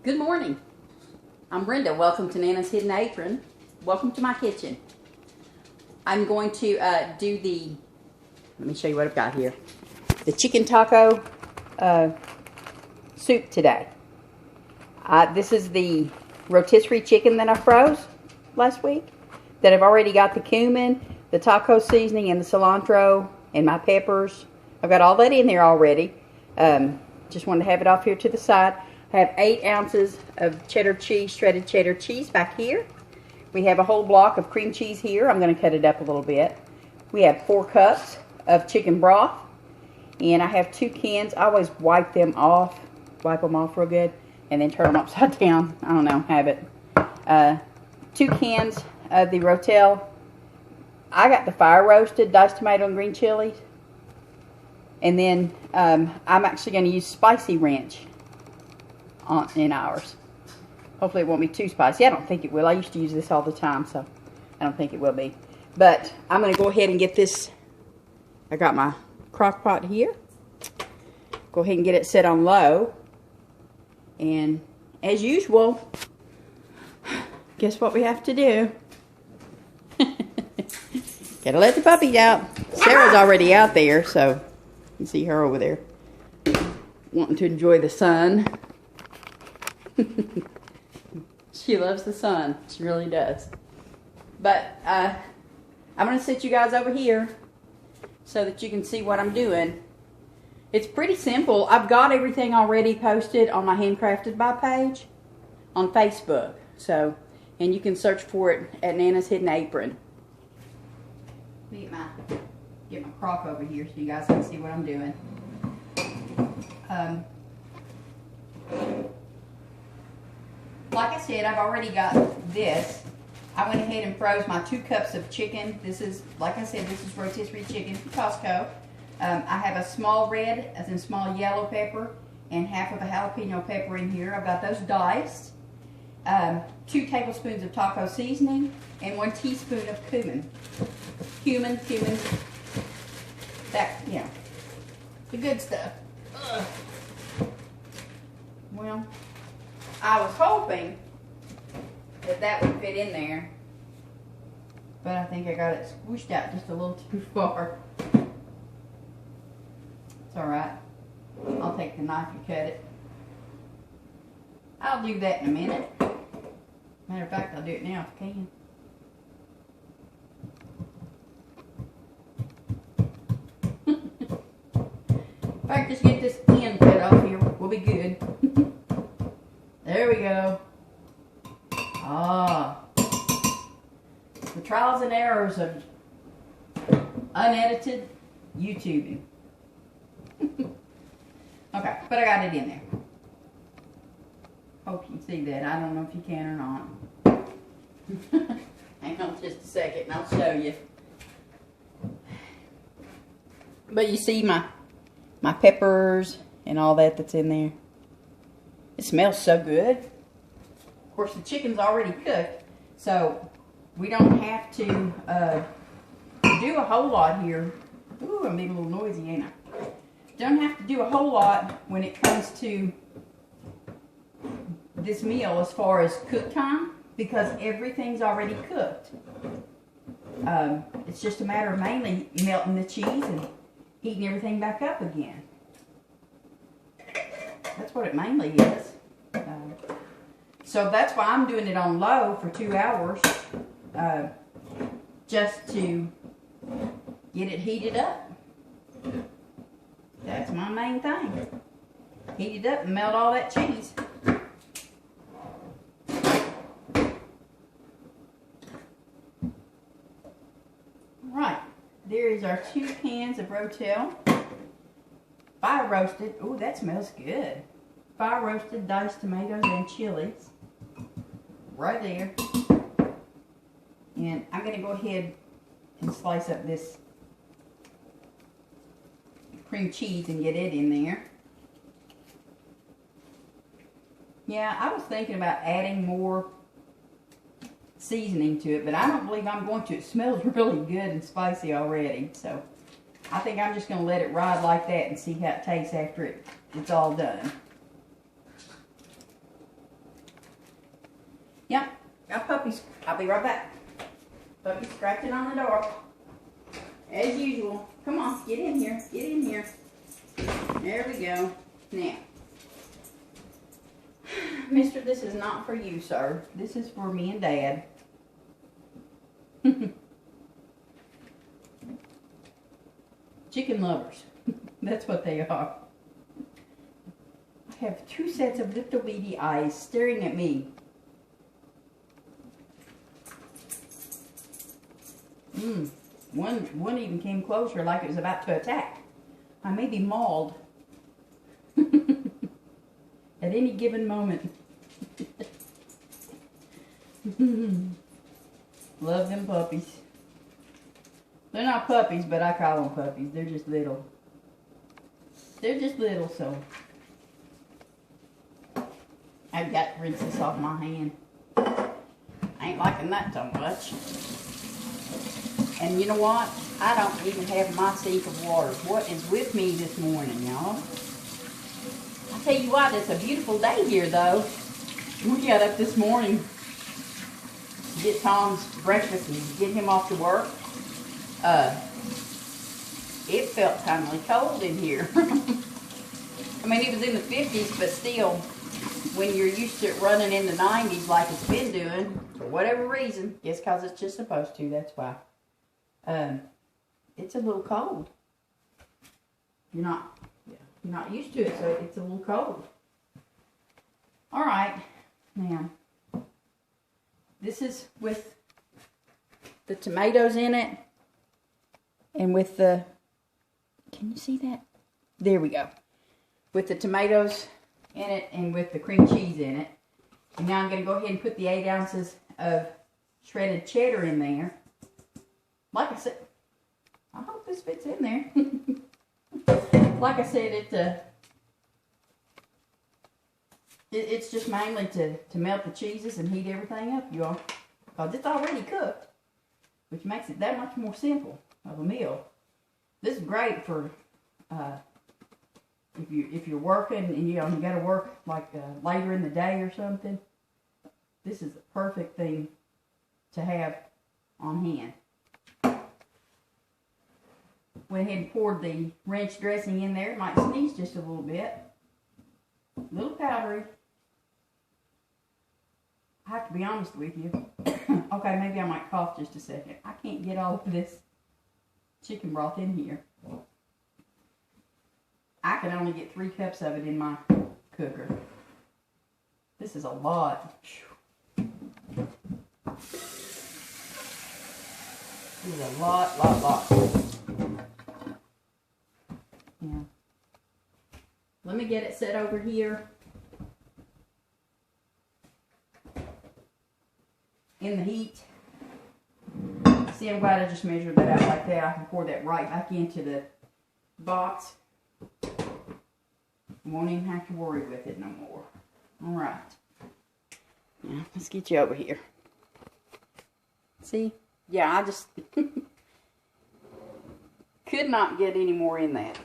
Good morning. I'm Brenda. Welcome to Nana's Hidden Apron. Welcome to my kitchen. I'm going to do let me show you what I've got here. The chicken taco soup today. This is the rotisserie chicken that I froze last week. That I've already got the cumin, the taco seasoning, and the cilantro, and my peppers. I've got all that in there already. Just wanted to have it off here to the side. I have 8 ounces of cheddar cheese, shredded cheddar cheese back here. We have a whole block of cream cheese here. I'm going to cut it up a little bit. We have 4 cups of chicken broth. And I have 2 cans. I always wipe them off real good, and then turn them upside down. I don't know, have it. 2 cans of the Rotel. I got the fire roasted diced tomato and green chilies. And then I'm actually going to use spicy ranch in ours. Hopefully it won't be too spicy. I don't think it will. I used to use this all the time, so I don't think it will be. But I'm going to go ahead and get this. I got my crock pot here. Go ahead and get it set on low. And as usual, guess what we have to do? Gotta let the puppies out. Sarah's already out there, so you can see her over there wanting to enjoy the sun. She loves the sun. She really does. But I'm going to sit you guys over here so that you can see what I'm doing. It's pretty simple. I've got everything already posted on my Handcrafted By page on Facebook. So, and you can search for it at Nana's Hidden Apron. Let me get my crock over here so you guys can see what I'm doing. Like I said, I've already got this. I went ahead and froze my 2 cups of chicken. This is, like I said, this is rotisserie chicken from Costco. I have a small red, as in small yellow pepper, and half of a jalapeno pepper in here. I've got those diced. 2 tablespoons of taco seasoning, and 1 teaspoon of cumin. Cumin. That, you know, the good stuff. Ugh. Well, I was hoping that would fit in there, but I think I got it squished out just a little too far. It's alright. I'll take the knife and cut it. I'll do that in a minute. Matter of fact, I'll do it now if I can. If I can just get this end cut off here, we'll be good. There we go. Ah. The trials and errors of unedited YouTubing. Okay, but I got it in there. Hope you can see that. I don't know if you can or not. Hang on just a second and I'll show you. But you see my peppers and all that's in there. It smells so good. Of course, the chicken's already cooked, so we don't have to do a whole lot here. Ooh, I'm being a little noisy, ain't I? Don't have to do a whole lot when it comes to this meal as far as cook time, because everything's already cooked. It's just a matter of mainly melting the cheese and heating everything back up again. That's what it mainly is. So that's why I'm doing it on low for 2 hours, just to get it heated up. That's my main thing. Heat it up and melt all that cheese. Alright, there is our 2 cans of Rotel. Fire roasted. Ooh, that smells good. Fire roasted diced tomatoes and chilies. Right there. And I'm going to go ahead and slice up this cream cheese and get it in there. Yeah, I was thinking about adding more seasoning to it, but I don't believe I'm going to. It smells really good and spicy already, so I think I'm just going to let it ride like that and see how it tastes after it's all done. Yep, got puppies. I'll be right back. Puppy scratching on the door. As usual. Come on, get in here. Get in here. There we go. Now, Mister, this is not for you, sir. This is for me and Dad. Chicken lovers. That's what they are. I have 2 sets of little beady eyes staring at me. One even came closer like it was about to attack. I may be mauled at any given moment. Love them puppies. They're not puppies, but I call them puppies. They're just little. They're just little, so I've got to rinse this off my hand. I ain't liking that so much. And you know what? I don't even have my sink of water. What is with me this morning, y'all? I tell you what, it's a beautiful day here, though. We got up this morning to get Tom's breakfast and get him off to work. It felt kind of cold in here. I mean, it was in the 50s, but still, when you're used to it running in the 90s like it's been doing, for whatever reason, guess because it's just supposed to, that's why. It's a little cold. You're not used to it, so it's a little cold. All right, now, this is with the tomatoes in it, and with the, can you see that? There we go. With the tomatoes in it, and with the cream cheese in it. And now I'm going to go ahead and put the 8 ounces of shredded cheddar in there. Like I said, I hope this fits in there. Like I said, it's just mainly to melt the cheeses and heat everything up, y'all. Because it's already cooked, which makes it that much more simple of a meal. This is great for if you're working and you got to work like later in the day or something. This is the perfect thing to have on hand. Went ahead and poured the ranch dressing in there. It might sneeze just a little bit. A little powdery. I have to be honest with you. Okay, maybe I might cough just a second. I can't get all of this chicken broth in here. I can only get 3 cups of it in my cooker. This is a lot. This is a lot. Yeah. Let me get it set over here in the heat. See, I'm glad I just measured that out like that. I can pour that right back into the box. Won't even have to worry with it no more. Alright. Now, let's get you over here. See? Yeah, I just could not get any more in that.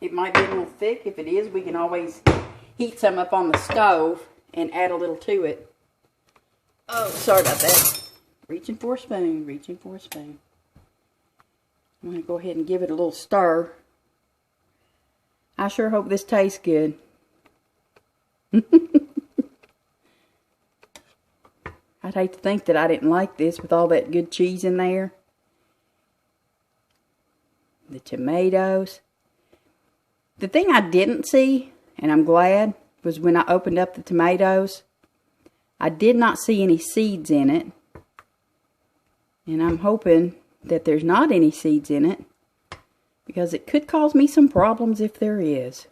It might be a little thick. If it is, we can always heat some up on the stove and add a little to it. Oh, sorry about that. Reaching for a spoon, reaching for a spoon. I'm going to go ahead and give it a little stir. I sure hope this tastes good. I'd hate to think that I didn't like this with all that good cheese in there. The tomatoes. The thing I didn't see, and I'm glad, was when I opened up the tomatoes, I did not see any seeds in it. And I'm hoping that there's not any seeds in it, because it could cause me some problems if there is.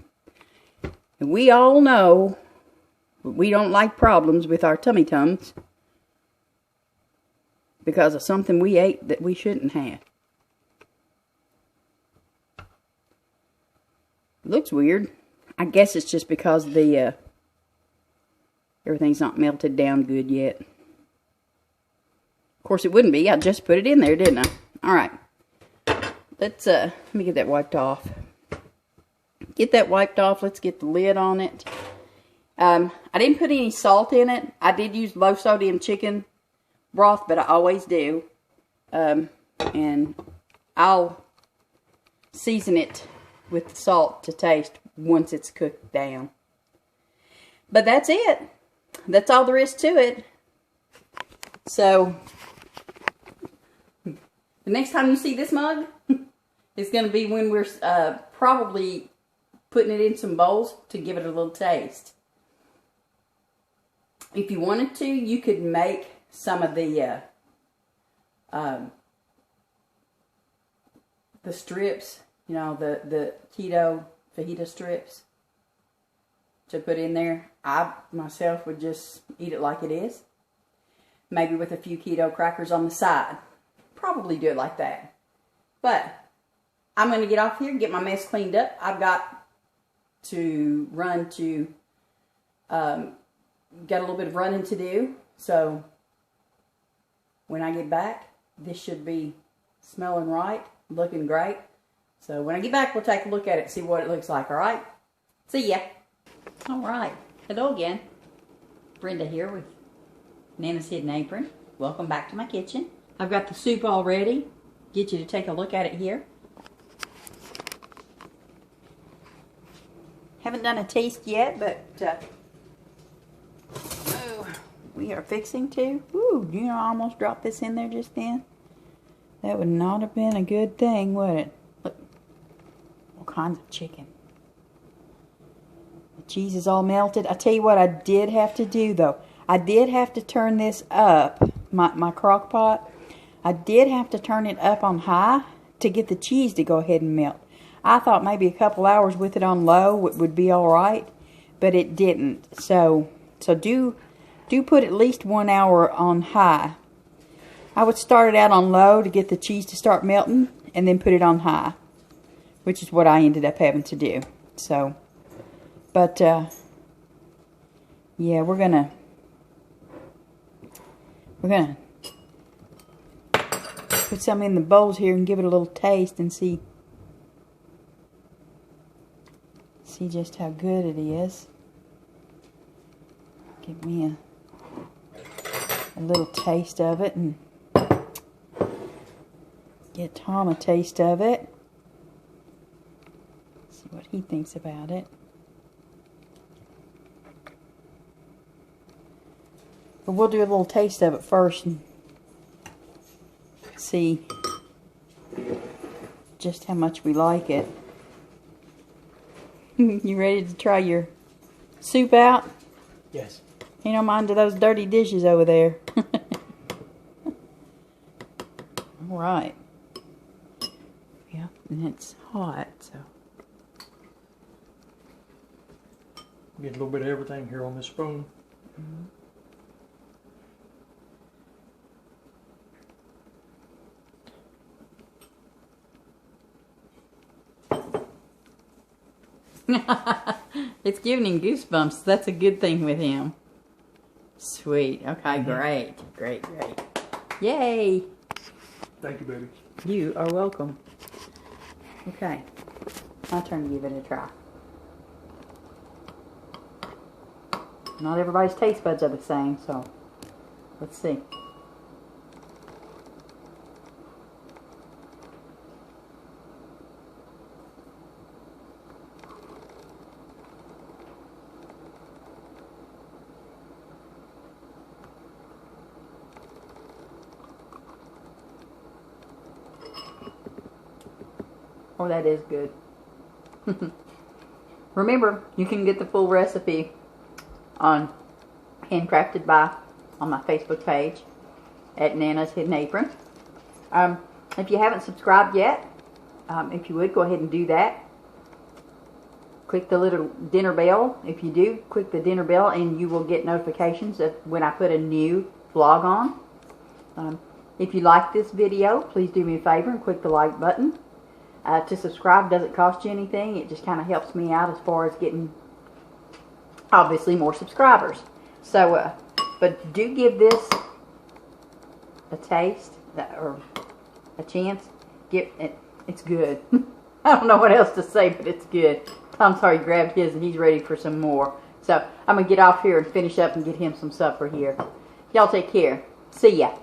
And we all know we don't like problems with our tummy tums because of something we ate that we shouldn't have. Looks weird. I guess it's just because the everything's not melted down good yet. Of course it wouldn't be. I just put it in there, didn't I? All right. Let's let me get that wiped off. Get that wiped off. Let's get the lid on it. I didn't put any salt in it. I did use low sodium chicken broth, but I always do. And I'll season it with the salt to taste once it's cooked down. But that's it. That's all there is to it. So, the next time you see this mug, it's going to be when we're probably putting it in some bowls to give it a little taste. If you wanted to, you could make some of the strips, you know, the keto fajita strips to put in there. I myself would just eat it like it is. Maybe with a few keto crackers on the side. Probably do it like that. But I'm going to get off here and get my mess cleaned up. I've got to run to, got a little bit of running to do. So when I get back, this should be smelling right, looking great. So when I get back, we'll take a look at it, see what it looks like, all right? See ya. All right. Hello again. Brenda here with Nana's Hidden Apron. Welcome back to my kitchen. I've got the soup all ready. Get you to take a look at it here. Haven't done a taste yet, but we are fixing to. Ooh, you know, I almost dropped this in there just then. That would not have been a good thing, would it? Look, all kinds of chicken. The cheese is all melted. I tell you what I did have to do, though. I did have to turn this up, my crock pot. I did have to turn it up on high to get the cheese to go ahead and melt. I thought maybe a couple hours with it on low would be all right, but it didn't. So do put at least 1 hour on high. I would start it out on low to get the cheese to start melting, and then put it on high, which is what I ended up having to do. So, but yeah, we're gonna put some in the bowls here and give it a little taste and see just how good it is. Give me a little taste of it and get Tom a taste of it. See what he thinks about it. But we'll do a little taste of it first and see just how much we like it. You ready to try your soup out? Yes. You don't mind those dirty dishes over there. All right. Yeah, and it's hot, so. Get a little bit of everything here on this spoon. Mm-hmm. It's giving him goosebumps. That's a good thing with him. Sweet. Okay, great. Great. Yay. Thank you, baby. You are welcome. Okay. My turn to give it a try. Not everybody's taste buds are the same, so let's see. Oh, that is good. Remember, you can get the full recipe on Handcrafted By on my Facebook page at Nana's Hidden Apron. If you haven't subscribed yet, if you would, go ahead and do that. Click the little dinner bell. If you do, click the dinner bell and you will get notifications of when I put a new vlog on. If you like this video, please do me a favor and click the like button. To subscribe doesn't cost you anything. It just kind of helps me out as far as getting, obviously, more subscribers. So, but do give this a taste, or a chance. It's good. I don't know what else to say, but it's good. Tom's already grabbed his and he's ready for some more. So I'm going to get off here and finish up and get him some supper here. Y'all take care. See ya.